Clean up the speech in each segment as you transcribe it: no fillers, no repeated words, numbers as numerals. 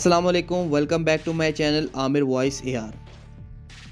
अस्सलाम वालेकुम, welcome back to my channel Aamir voice AR।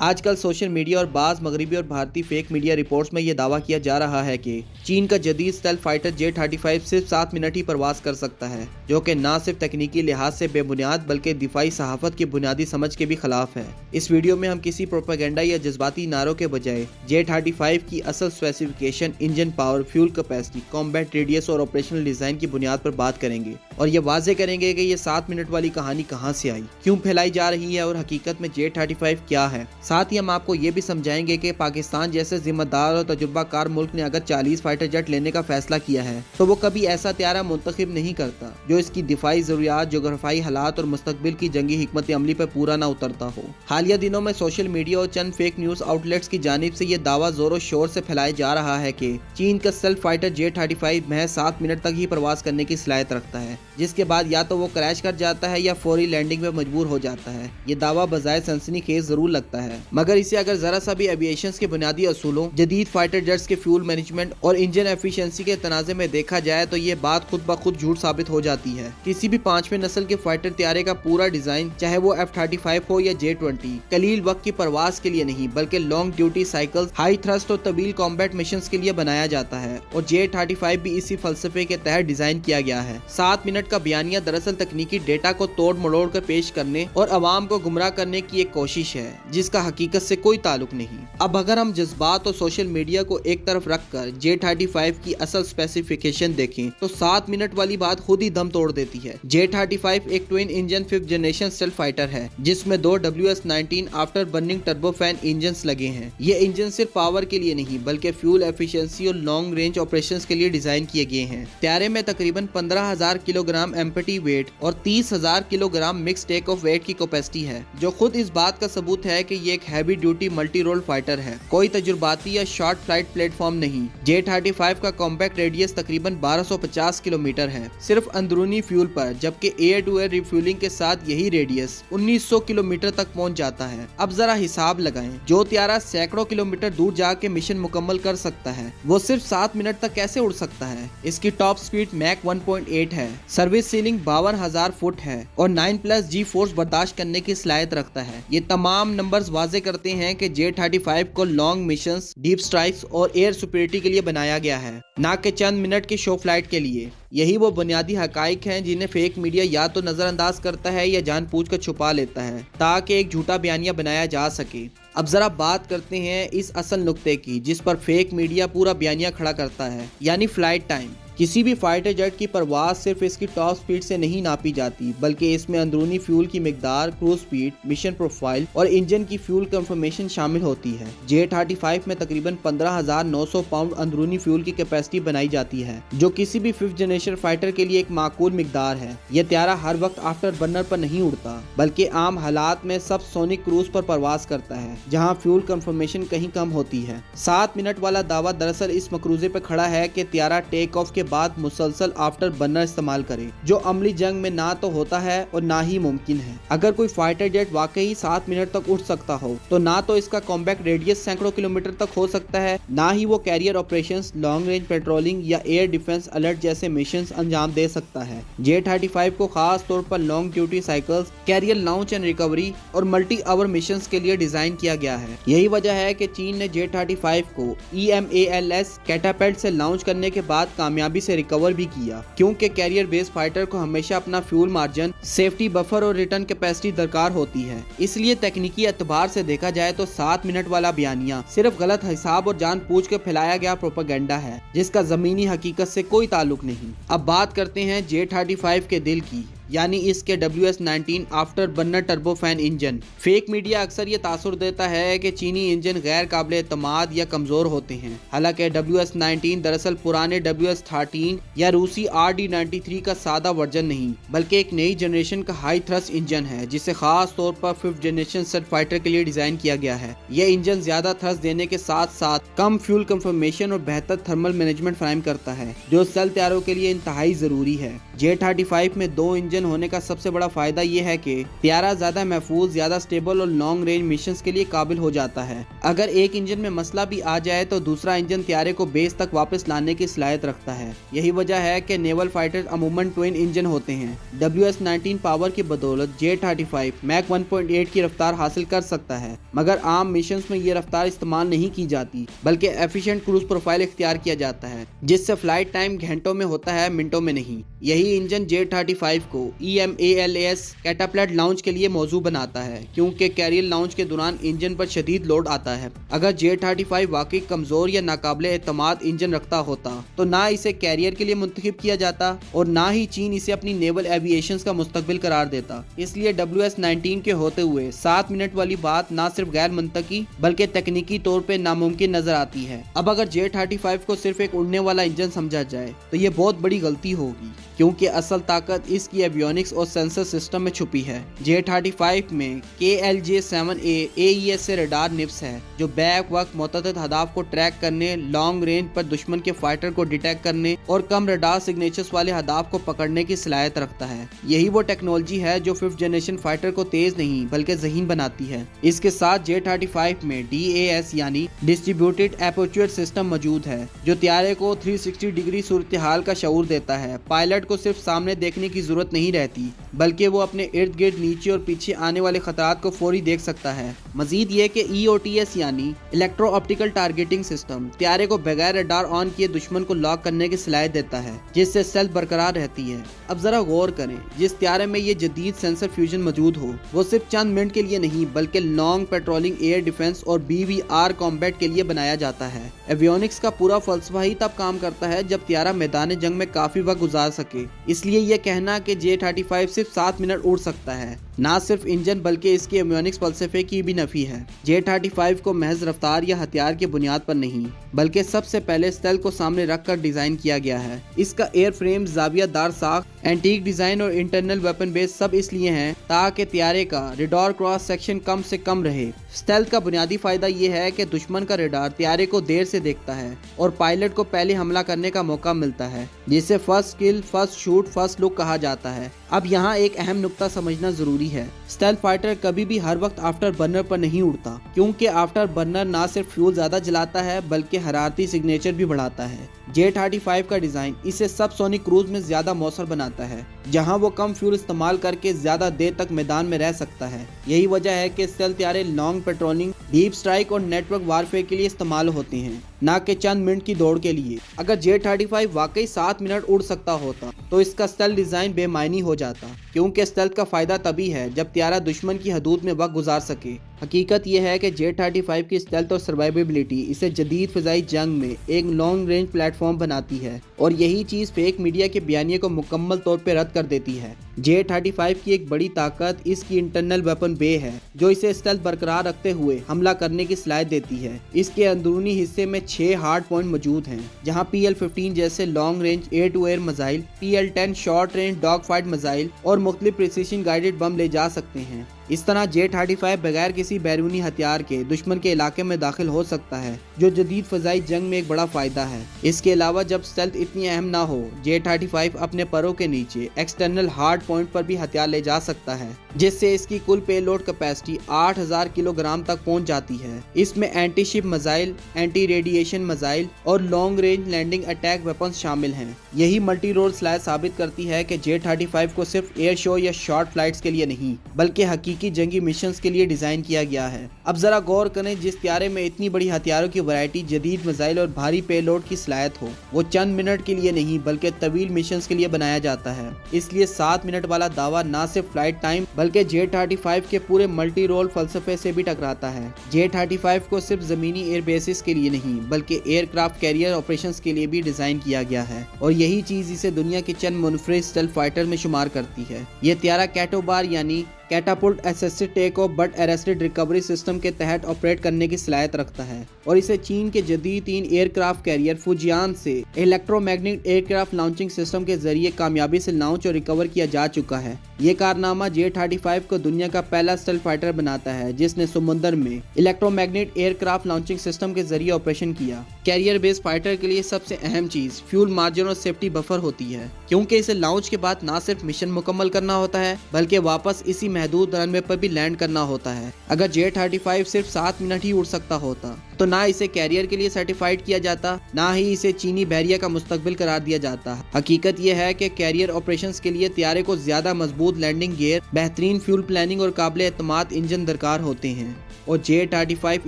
आजकल सोशल मीडिया और बाज़ मगरबी और भारतीय फेक मीडिया रिपोर्ट्स में यह दावा किया जा रहा है कि चीन का जदीद स्टेल्थ फाइटर J-35 सिर्फ 7 मिनट ही प्रवास कर सकता है, जो कि न सिर्फ तकनीकी लिहाज से बेबुनियाद बल्कि दिफाई सहाफत की बुनियादी समझ के भी खिलाफ है। इस वीडियो में हम किसी प्रोपेगेंडा या जज्बाती नारों के बजाय J-35 की असल specification, engine power, fuel capacity, combat radius और ऑपरेशनल डिज़ाइन की बुनियाद पर बात करेंगे और ये वाज़े करेंगे कि ये 7 मिनट वाली कहानी कहाँ से आई, क्यों फैलाई जा रही है और हकीकत में J-35 क्या है। साथ ही हम आपको ये भी समझाएंगे कि पाकिस्तान जैसे जिम्मेदार और तजुर्बाकार मुल्क ने अगर 40 फाइटर जेट लेने का फैसला किया है तो वो कभी ऐसा त्यारा मुंतखब नहीं करता जो इसकी दिफाई ज़रूरियात, जोग्राफाई हालात और मुस्तकबिल की जंगी हिकमत अमली पर पूरा ना उतरता हो। हालिया दिनों में सोशल मीडिया और चंद फेक न्यूज़ आउटलेट्स की जानिब से ये दावा जोरों शोर से फैलाया जा रहा है कि चीन का स्टेल्थ फाइटर J-35 महज 7 मिनट तक ही प्रवास करने की सलाहियत रखता है, जिसके बाद या तो वो क्रैश कर जाता है या फौरी लैंडिंग में मजबूर हो जाता है। ये दावा बजाय सनसनीखेज जरूर लगता है, मगर इसे अगर जरा सा भी एविएशन के बुनियादी असूलों, जदीद फाइटर जेट्स के फ्यूल मैनेजमेंट और इंजन एफिशिएंसी के तनाज़े में देखा जाए तो ये बात खुद ब खुद झूठ साबित हो जाती है। किसी भी 5वें नस्ल के फाइटर त्यारे का पूरा डिजाइन, चाहे वो F-35 हो या J-20, कलील वक्त की परवास के लिए नहीं बल्कि long duty cycles, high thrust और तवील कॉम्बैट मिशंस के लिए बनाया जाता है और J-35 भी इसी फलसफे के तहत डिजाइन किया गया है। 7 मिनट का बयानिया दरअसल तकनीकी डेटा को तोड़ मरोड़ कर पेश करने और अवाम को गुमराह करने की एक कोशिश है, जिसका हकीकत से कोई ताल्लुक नहीं। अब अगर हम जज्बात और सोशल मीडिया को एक तरफ रखकर J-35 की असल स्पेसिफिकेशन देखें तो 7 मिनट वाली बात खुद ही दम तोड़ देती है। J-35 एक twin engine 5th generation stealth fighter है, जिसमें 2 WS-19 after burning turbofan engines लगे हैं। ये इंजन सिर्फ पावर के लिए नहीं बल्कि फ्यूल एफिशिएंसी और लॉन्ग रेंज ऑपरेशंस के लिए डिजाइन किए गए हैं। त्यारे में तकरीबन 15,000 किलोग्राम एम्पटी वेट और 30,000 kilogram max take off weight की कैपेसिटी है, जो खुद इस बात का सबूत है कि ये एक heavy duty multi role fighter है, कोई तजुर्बाती या शॉर्ट फ्लाइट प्लेटफॉर्म नहीं। J-35 का कॉम्पैक्ट रेडियस तकरीबन 1250 किलोमीटर है सिर्फ अंदरूनी फ्यूल पर, जबकि एयर टू एयर रिफ्यूलिंग के साथ यही रेडियस 1900 किलोमीटर तक पहुंच जाता है। अब जरा हिसाब लगाएं, जो त्यारा सैकड़ों किलोमीटर दूर जाके मिशन मुकम्मल कर सकता है, वो सिर्फ 7 मिनट तक कैसे उड़ सकता है। इसकी टॉप स्पीड मैक 1.8 है, सर्विस सीलिंग 52,000 फुट है और 9+ G फोर्स बर्दाश्त करने की सलाहियत रखता है। ये तमाम नंबर्स वाजे करते हैं कि J-35 को लॉन्ग मिशंस, डीप स्ट्राइक्स और एयर सुपीरियरिटी के लिए बनाया गया है, ना कि चंद मिनट की शो फ्लाइट के लिए। यही वो बुनियादी हकाइक हैं जिन्हें फेक मीडिया या तो नजरअंदाज करता है या जानबूझकर छुपा लेता है ताकि एक झूठा बयानिया बनाया जा सके। अब जरा बात करते हैं इस असल नुक्ते की जिस पर फेक मीडिया पूरा बयानिया खड़ा करता है, यानी फ्लाइट टाइम। किसी भी फाइटर जेट की परवास सिर्फ इसकी टॉप स्पीड से नहीं नापी जाती, बल्कि इसमें अंदरूनी फ्यूल की मिकदार, क्रूज स्पीड, मिशन प्रोफाइल और इंजन की फ्यूल कंफर्मेशन शामिल होती है। J-35 में तकरीबन 15,900 पाउंड अंदरूनी फ्यूल की कैपेसिटी बनाई जाती है, जो किसी भी 5th जनरेशन फाइटर के लिए एक माकूल मिकदार है। यह त्यारा हर वक्त आफ्टर बर्नर पर नहीं उड़ता, बल्कि आम हालात में सब सोनिक क्रूज पर परवास करता है, जहाँ फ्यूल कंफर्मेशन कहीं कम होती है। 7 मिनट वाला दावा दरअसल इस मकरूजे पर खड़ा है कि त्यारा टेक ऑफ के बाद मुसलसल आफ्टर बर्नर इस्तेमाल करे, जो अमली जंग में ना तो होता है और ना ही मुमकिन है। अगर कोई फाइटर जेट वाकई 7 मिनट तक उड़ सकता हो तो ना तो इसका कॉम्बैक्ट रेडियस सैकड़ों किलोमीटर तक हो सकता है, ना ही वो carrier operations, long range patrolling या एयर डिफेंस अलर्ट जैसे मिशंस अंजाम दे सकता है। J-35 को खास तौर पर long duty cycles, carrier launch and recovery और मल्टी आवर मिशंस के लिए डिजाइन किया गया है। यही वजह है कि चीन ने J-35 को EMALS कैटापल्ट से लॉन्च करने के बाद कामयाबी से रिकवर भी किया, क्योंकि कैरियर बेस्ड फाइटर को हमेशा अपना फ्यूल मार्जिन, सेफ्टी बफर और रिटर्न कैपेसिटी दरकार होती है। इसलिए तकनीकी एतबार से देखा जाए तो 7 मिनट वाला बयानिया सिर्फ गलत हिसाब और जानबूझ कर फैलाया गया प्रोपेगेंडा है, जिसका जमीनी हकीकत से कोई ताल्लुक नहीं। अब बात करते हैं J-35 के दिल की, यानी इसके WS-19 after burner turbofan engine. Fake media अक्सर ये तासुर देता है कि चीनी इंजन गैर काबिल एतमाद या कमजोर होते हैं, हालांकि WS-19 दरअसल पुराने WS-13 या रूसी RD-93 का सादा वर्जन नहीं, बल्कि एक नई जनरेशन का हाई थ्रस्ट इंजन है, जिसे खास तौर पर 5th जनरेशन स्टेल्थ फाइटर के लिए डिजाइन किया गया है। यह इंजन ज्यादा थ्रस्ट देने के साथ साथ कम फ्यूल कंफर्मेशन और बेहतर थर्मल मैनेजमेंट फराहम करता है, जो स्टेल्थ त्यारों के लिए इंतहाई जरूरी है। J-35 में 2 इंजन इंजन होने का सबसे बड़ा फायदा ये है कि त्यारा ज्यादा महफूज, ज्यादा स्टेबल और लॉन्ग रेंज मिशंस के लिए काबिल हो जाता है। अगर एक इंजन में मसला भी आ जाए तो दूसरा इंजन त्यारे को बेस तक वापस लाने की सलाहियत रखता है। यही वजह है कि नेवल फाइटर अमूमन ट्विन इंजन होते हैं। WS-19 पावर की बदौलत J-35 मैक 1.8 की रफ्तार हासिल कर सकता है, मगर आम मिशंस में ये रफ्तार इस्तेमाल नहीं की जाती, बल्कि एफिशिएंट क्रूज प्रोफाइल इख्तियार किया जाता है, जिससे फ्लाइट टाइम घंटों में होता है, मिनटों में नहीं। यही इंजन J-35 को EMALAS कैटापल्ट लॉन्च के लिए मौजू बनाता है, क्योंकि कैरियर लॉन्च के दौरान इंजन पर शदीद लोड आता है। अगर J-35 वाकई कमजोर या नाकाबिले एतमाद इंजन रखता होता तो ना इसे कैरियर के लिए मुंतखब किया जाता और ना ही चीन इसे अपनी नेवल एविएशन का मुस्तकबिल करार देता। इसलिए WS-19 के होते हुए 7 मिनट वाली बात ना सिर्फ गैर मंतकी बल्कि तकनीकी तौर पे नामुमकिन नजर आती है। अब अगर J-35 को सिर्फ एक उड़ने वाला इंजन समझा जाए तो ये बहुत बड़ी गलती होगी, क्योंकि असल ताकत इसकी एवियोनिक्स और सेंसर सिस्टम में छुपी है। J-35 में KLJ-7A AES से रडार निब्स है, जो बैक वक्त मुतअद्दिद हदाफ को ट्रैक करने, लॉन्ग रेंज पर दुश्मन के फाइटर को डिटेक्ट करने और कम रडार सिग्नेचर्स वाले हदाफ को पकड़ने की सलाहियत रखता है। यही वो टेक्नोलॉजी है जो 5th जनरेशन फाइटर को तेज नहीं बल्कि ज़हीन बनाती है। इसके साथ J-35 में DAS यानी डिस्ट्रीब्यूटेड एपर्चर सिस्टम मौजूद है, जो त्यारे को 360 डिग्री सूरत हाल का शऊर देता है। पायलट को सिर्फ सामने देखने की जरूरत नहीं रहती, बल्कि वो अपने इर्द गिर्द, नीचे और पीछे आने वाले खतरात को फौरी देख सकता है। मजीद ये कि EOTS यानी इलेक्ट्रो ऑप्टिकल टारगेटिंग सिस्टम त्यारे को बगैर रडार ऑन किए दुश्मन को लॉक करने की सलाहियत देता है, जिससे स्टेल्थ बरकरार रहती है। अब जरा गौर करें, जिस त्यारे में ये जदीद सेंसर फ्यूजन मौजूद हो, वो सिर्फ चंद मिनट के लिए नहीं बल्कि लॉन्ग पेट्रोलिंग, एयर डिफेंस और BVR कॉम्बैट के लिए बनाया जाता है। एवियोनिक्स का पूरा फलसफा ही तब काम करता है जब त्यारा मैदान जंग में काफी वक्त गुजार सके। इसलिए यह कहना कि J-35 सिर्फ 7 मिनट उड़ सकता है, ना सिर्फ इंजन बल्कि इसके एवियोनिक्स फलसफे की भी नफी है। J-35 को महज रफ्तार या हथियार की बुनियाद पर नहीं बल्कि सबसे पहले स्टेल्थ को सामने रखकर डिजाइन किया गया है। इसका एयर फ्रेम, जाविया दार साख, एंटीक डिजाइन और इंटरनल वेपन बेस सब इसलिए हैं ताकि त्यारे का रडार क्रॉस सेक्शन कम से कम रहे। स्टेल्थ का बुनियादी फायदा यह है कि दुश्मन का रडार त्यारे को देर से देखता है और पायलट को पहले हमला करने का मौका मिलता है, जिसे first kill, first shoot, first look कहा जाता है। अब यहाँ एक अहम नुक्ता समझना जरूरी है। स्टेल्थ फाइटर कभी भी हर वक्त आफ्टर बर्नर पर नहीं उड़ता, क्योंकि आफ्टर बर्नर ना सिर्फ फ्यूल ज्यादा जलाता है बल्कि हरारती सिग्नेचर भी बढ़ाता है। J-35 का डिजाइन इसे सब सोनिक क्रूज में ज्यादा मौसर बनाता है, जहां वो कम फ्यूल इस्तेमाल करके ज्यादा देर तक मैदान में रह सकता है। यही वजह है कि स्टेल्थ त्यारे लॉन्ग पेट्रोलिंग, डीप स्ट्राइक और नेटवर्क वारफेयर के लिए इस्तेमाल होते हैं, ना कि चंद मिनट की दौड़ के लिए। अगर J-35 वाकई 7 मिनट उड़ सकता होता तो इसका स्टेल्थ डिजाइन बेमायनी हो जाता, क्योंकि स्टेल्थ का फायदा तभी है जब त्यारा दुश्मन की हदूद में वक्त गुजार सके। हकीकत यह है कि J-35 की स्टेल्थ और सर्वाइवेबिलिटी इसे जदीद फ़िज़ाई जंग में एक लॉन्ग रेंज प्लेटफॉर्म बनाती है, और यही चीज़ फेक मीडिया के बयानिए को मुकम्मल तौर पर रद्द कर देती है। J-35 की एक बड़ी ताकत इसकी इंटरनल वेपन बे है, जो इसे स्टेल्थ बरकरार रखते हुए हमला करने की सलाहियत देती है। इसके अंदरूनी हिस्से में 6 हार्ड पॉइंट मौजूद हैं, जहां PL-15 जैसे long range air to air missile, PL-10 short range dog fight missile और मुख्तलिफ प्रिसीजन गाइडेड बम ले जा सकते हैं। इस तरह J-35 बगैर किसी बैरूनी हथियार के दुश्मन के इलाके में दाखिल हो सकता है, जो जदीद फ़ज़ाई जंग में एक बड़ा फायदा है। इसके अलावा जब स्टेल्थ इतनी अहम ना हो, J-35 अपने परों के नीचे एक्सटर्नल हार्ड पॉइंट पर भी हथियार ले जा सकता है, जिससे इसकी कुल पेलोड कैपेसिटी 8000 किलोग्राम तक पहुंच जाती है। इसमें anti ship missile, anti radiation missile और long range landing attack weapons शामिल हैं। यही मल्टी रोल स्लैश साबित करती है कि J-35 को सिर्फ एयर शो या शॉर्ट फ्लाइट्स के लिए नहीं बल्कि हकीकी जंगी मिशंस के लिए डिजाइन किया गया है। अब जरा गौर करें, जिस त्यारे में इतनी बड़ी हथियारों की वैरायटी, जदीद मिसाइल और भारी पेलोड की सलाहियत हो, वो चंद मिनट के लिए नहीं बल्कि तवील मिशंस के लिए बनाया जाता है। इसलिए 7 मिनट वाला दावा ना सिर्फ फ्लाइट टाइम बल्कि J-35 के पूरे मल्टी रोल फलसफे से भी टकराता है। J-35 को सिर्फ जमीनी एयर बेसिस के लिए नहीं बल्कि एयरक्राफ्ट कैरियर ऑपरेशंस के लिए भी डिजाइन किया गया है, और यही चीज इसे दुनिया के चंद मुनफरिद स्टेल्थ फाइटर में शुमार करती है। यह त्यारा कैटोबार यानी catapult assisted take off but arrested recovery system के तहत ऑपरेट करने की सलाहियत रखता है और इसे चीन के जदीद 3 एयरक्राफ्ट कैरियर फुजियान से इलेक्ट्रोमैग्नेटिक एयरक्राफ्ट लॉन्चिंग सिस्टम के जरिए कामयाबी से लॉन्च और रिकवर किया जा चुका है। ये कारनामा J-35 को दुनिया का पहला स्टेल्थ फाइटर बनाता है जिसने समुद्र में इलेक्ट्रोमैग्नेटिक एयरक्राफ्ट लॉन्चिंग सिस्टम के जरिए ऑपरेशन किया। कैरियर बेस्ड फाइटर के लिए सबसे अहम चीज फ्यूल मार्जिन और सेफ्टी बफर होती है, क्योंकि इसे लॉन्च के बाद न सिर्फ मिशन मुकम्मल करना होता है बल्कि वापस इसी महदूद रनवे पर भी लैंड करना होता है। अगर J-35 सिर्फ 7 मिनट ही उड़ सकता होता तो ना इसे कैरियर के लिए सर्टिफाइड किया जाता, ना ही इसे चीनी बहरिया का मुस्तकबिल करार दिया जाता। हकीकत यह है कि कैरियर ऑपरेशंस के लिए तैयारे को ज्यादा मजबूत लैंडिंग गियर, बेहतरीन फ्यूल प्लानिंग और काबिल एतमाद इंजन दरकार होते हैं और J-35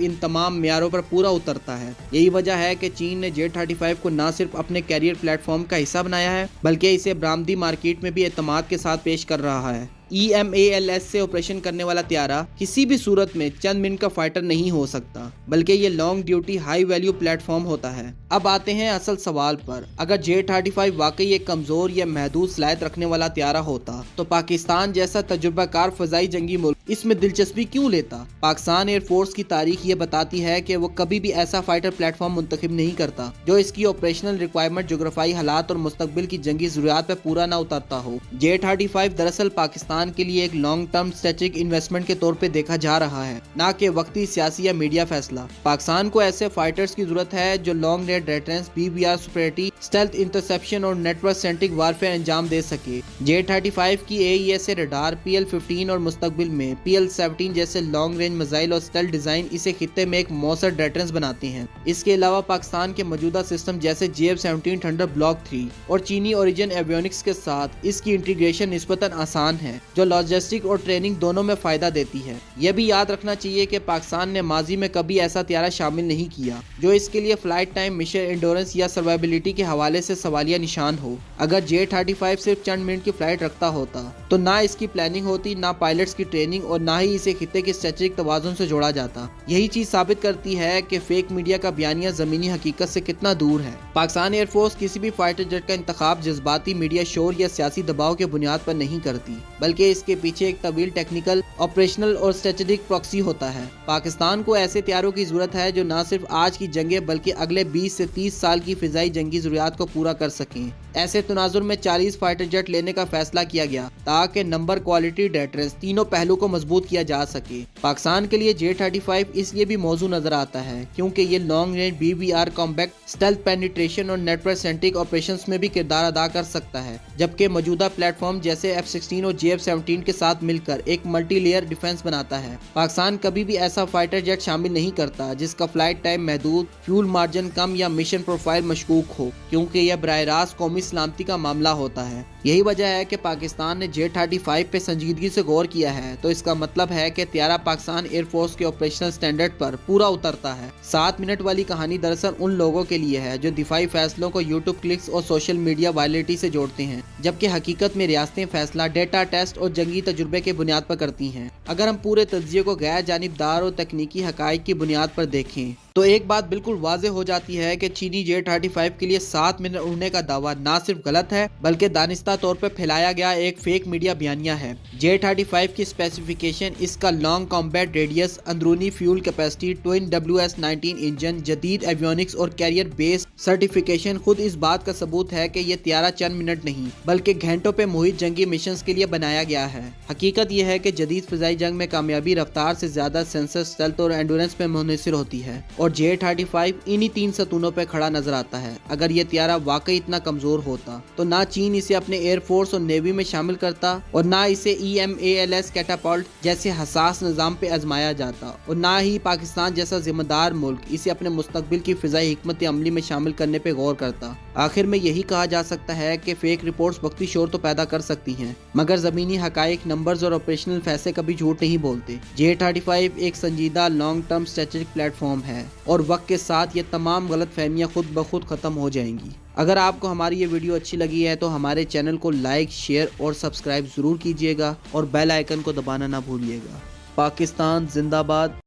इन तमाम म्यारों पर पूरा उतरता है। यही वजह है कि चीन ने J-35 को न सिर्फ अपने कैरियर प्लेटफॉर्म का हिस्सा बनाया है बल्कि इसे बरामदी मार्केट में भी एतमाद के साथ पेश कर रहा है। EMALS से ऑपरेशन करने वाला त्यारा किसी भी सूरत में चंद मिनट का फाइटर नहीं हो सकता बल्कि ये long duty high value platform होता है। अब आते हैं असल सवाल पर। अगर J-35 वाकई एक कमजोर या महदूद सलाहियत रखने वाला त्यारा होता तो पाकिस्तान जैसा तजुर्बाकार फजाई जंगी मुल्क इसमें दिलचस्पी क्यों लेता? पाकिस्तान एयरफोर्स की तारीख ये बताती है कि वो कभी भी ऐसा फाइटर प्लेटफॉर्म मुंतखब नहीं करता जो इसकी ऑपरेशनल रिक्वायरमेंट, जोग्राफाई हालात और मुस्तकबिल की जंगी जरूरियात पर पूरा न उतरता हो। J-35 दरअसल पाकिस्तान के लिए एक लॉन्ग टर्म स्ट्रेटेजिक इन्वेस्टमेंट के तौर पे देखा जा रहा है, ना कि वक्ती सियासी या मीडिया फैसला। पाकिस्तान को ऐसे फाइटर्स की जरूरत है जो long range defence, BBR superiority, stealth interception और नेटवर्क सेंट्रिक वारफेयर अंजाम दे सके। J-35 की AESA रडार, PL-15 और मुस्तकबिल में PL-17 जैसे लॉन्ग रेंज मिसाइल और स्टेल्थ डिजाइन इसे खित्ते में एक मौसर डिफेंस बनाते हैं। इसके अलावा पाकिस्तान के मौजूदा सिस्टम जैसे JF-17 थंडर ब्लॉक 3 और चीनी ओरिजिन एवियोनिक्स के साथ इसकी इंटीग्रेशन निस्बतन आसान है जो लॉजिस्टिक और ट्रेनिंग दोनों में फायदा देती है। यह भी याद रखना चाहिए कि पाकिस्तान ने माजी में कभी ऐसा त्यारा शामिल नहीं किया जो इसके लिए फ्लाइट टाइम, मिशन एंडोरेंस या सर्वाइबिलिटी के हवाले से सवालिया निशान हो। अगर J-35 सिर्फ चंद मिनट की फ्लाइट रखता होता तो ना इसकी प्लानिंग होती, ना पायलट्स की ट्रेनिंग और ना ही इसे खित्ते के स्ट्रेटेजिक तवाज़ुन से जोड़ा जाता। यही चीज साबित करती है कि फेक मीडिया का बयानिया जमीनी हकीकत से कितना दूर है। पाकिस्तान एयरफोर्स किसी भी फाइटर जेट का इंतखाब जज्बाती मीडिया शोर या सियासी दबाव के बुनियाद पर नहीं करती बल्कि इसके पीछे एक तवील टेक्निकल, ऑपरेशनल और स्ट्रेटेजिक प्रॉक्सी होता है। पाकिस्तान को ऐसे त्यारों की जरूरत है जो न सिर्फ आज की जंगें बल्कि अगले 20 से 30 साल की फिजाई जंगी जरूरियात को पूरा कर सकें। ऐसे तनाजुर में 40 फाइटर जेट लेने का फैसला किया गया ताकि नंबर, क्वालिटी, डिफरेंस तीनों पहलू को मजबूत किया जा सके। पाकिस्तान के लिए J-35 इसलिए भी मौजू नजर आता है क्योंकि ये long range BBR, combat, stealth penetration और नेटवर्क सेंट्रिक ऑपरेशंस में भी किरदार अदा कर सकता है, जबकि मौजूदा प्लेटफॉर्म जैसे F-16 और JF-17 के साथ मिलकर एक मल्टी लेयर डिफेंस बनाता है। पाकिस्तान कभी भी ऐसा फाइटर जेट शामिल नहीं करता जिसका फ्लाइट टाइम महदूद, फ्यूल मार्जिन कम या मिशन प्रोफाइल मशकूक हो, क्योंकि यह बराह रास्त कौमी सलामती का मामला होता है। यही वजह है कि पाकिस्तान ने J-35 पे संजीदगी से गौर किया है, तो इसका मतलब है कि त्यारा पाकिस्तान एयरफोर्स के ऑपरेशनल स्टैंडर्ड पर पूरा उतरता है। 7 मिनट वाली कहानी दरअसल उन लोगों के लिए है जो दिफाई फैसलों को यूट्यूब क्लिक्स और सोशल मीडिया वायलिटी से जोड़ते हैं, जबकि हकीकत में रियासतें फैसला डेटा, टेस्ट और जंगी तजुर्बे के बुनियाद पर करती हैं। अगर हम पूरे तज्जिये को गैर जानिबदार और तकनीकी हकाइक की बुनियाद पर देखें तो एक बात बिल्कुल वाज़ेह हो जाती है कि चीनी J-35 के लिए 7 मिनट उड़ने का दावा ना सिर्फ गलत है बल्कि दानिस्ता तौर पर फैलाया गया एक फेक मीडिया बयानिया है। J-35 की स्पेसिफिकेशन, इसका लॉन्ग कॉम्बैट रेडियस, अंदरूनी fuel capacity, twin WS-19 engine, जदीद एवियोनिक्स और कैरियर बेस्ड सर्टिफिकेशन खुद इस बात का सबूत है कि यह त्यारा चंद मिनट नहीं बल्कि घंटों पे मुहित जंगी मिशन के लिए बनाया गया है। हकीकत यह है कि जदीद फिजाई जंग में कामयाबी रफ्तार से ज्यादा सेंसर, स्टेल्थ और एंडोरेंस पे मुनहसर होती है और J-35 इन्हीं 3 सतूनों पर खड़ा नजर आता है। अगर ये त्यारा वाकई इतना कमजोर होता तो ना चीन इसे अपने एयरफोर्स और नेवी में शामिल करता और ना इसे EMALS कैटापल्ट जैसे हसास निजाम पे आजमाया जाता और ना ही पाकिस्तान जैसा जिम्मेदार मुल्क इसे अपने मुस्तकबिल की फिजाई हिकमत अमली में शामिल करने पे गौर करता। आखिर में यही कहा जा सकता है कि फेक रिपोर्ट्स वक्ती शोर तो पैदा कर सकती हैं मगर जमीनी हकाइक, नंबर्स और ऑपरेशनल फैसले कभी झूठ नहीं बोलते। J-35 एक संजीदा लॉन्ग टर्म स्ट्रेटेजिक प्लेटफॉर्म है और वक्त के साथ ये तमाम गलत फहमियाँ खुद ब खुद ख़त्म हो जाएंगी। अगर आपको हमारी ये वीडियो अच्छी लगी है तो हमारे चैनल को लाइक, शेयर और सब्सक्राइब ज़रूर कीजिएगा और बेल आइकन को दबाना ना भूलिएगा। पाकिस्तान जिंदाबाद।